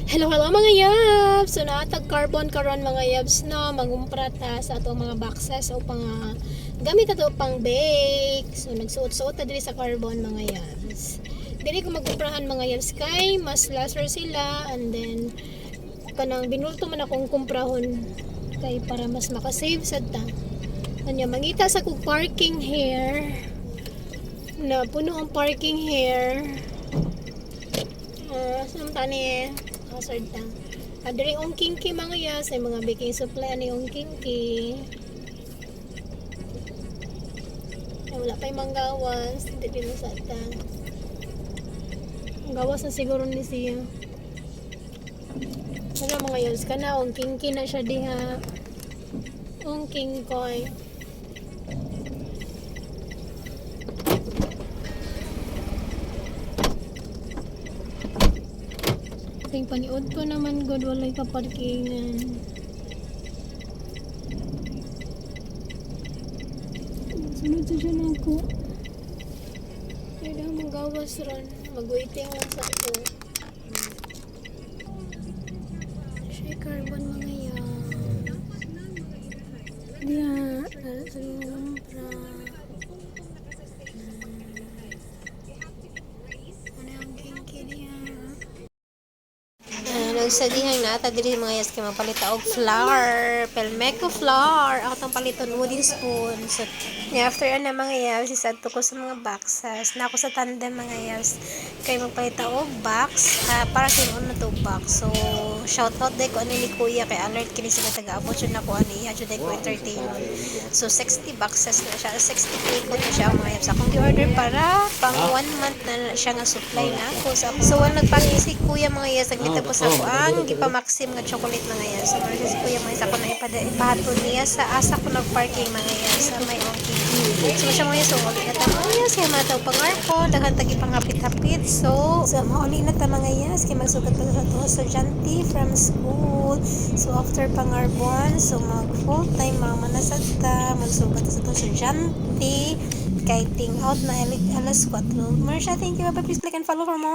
Hello, hello mga yabs! So natag carbon karon mga yabs no, magumpra ta sa atong mga boxes o pang gamit ato pang bake. So nagsuot-suot ta diri sa carbon mga yabs. Dili ko magumprahan mga yabs kay mas laser sila, and then kanang binulto man akong kumprahon kay para mas makasave sad ta. Kanya mangita sa kog parking here na puno ang parking here. Samtani hazard ta. Adri ong kinki mga yas ay mga baking supply ani ong kinki. Ay, wala pa'y manggawas, hindi din sa ta. Ang gawas na siguro ni siya. Ano mga yas kana ong kinki na siya diha. Ong kingkoy. Kay paniod ko naman god walay ka parkingan. Sunod sa siya na ako. Ay na magawas ron. Mag-waiting lang sa ako. Siya carbon mga yan. Diya. Sa lumpra. Ano yung kinki diya? Nagsagihang nata diri mga yas kay mapalita og flour, pelmeco flour, ako tong paliton wooden spoon. So after ana mga yas isad ko sa mga boxes na ako sa tandem mga yas kay magpalita og box para kay mo na to box. So shout out day ko ani ni kuya kay alert kini sila taga-abot jud nako ani jud day ko entertainment. So 60 boxes na siya, 60 ko na siya mga yas. Akong gi-order para pang 1 month na siya nga supply na ako. So wala nagpangisi si kuya mga yas naglita po sa ako ang gipa-maxim nga chocolate mga yan. So, marami si kuya mga isa ko na ipahaton niya sa asa ko nag-parking mga yan sa may ongking. So, siya mga yan. So, uli na ta mga yan. Kaya mataw pangarpo. Daghan tagi panghapit-hapit. So, mauli na ta mga yan. Kaya magsugat pa sa ito estudyante from school. So, after pangarbon, so, mag full-time mama na sa ta. Magsugat sa ito estudyante. Kay ting out na alas 4. Marsha, thank you. Bye-bye. Please like and follow for more.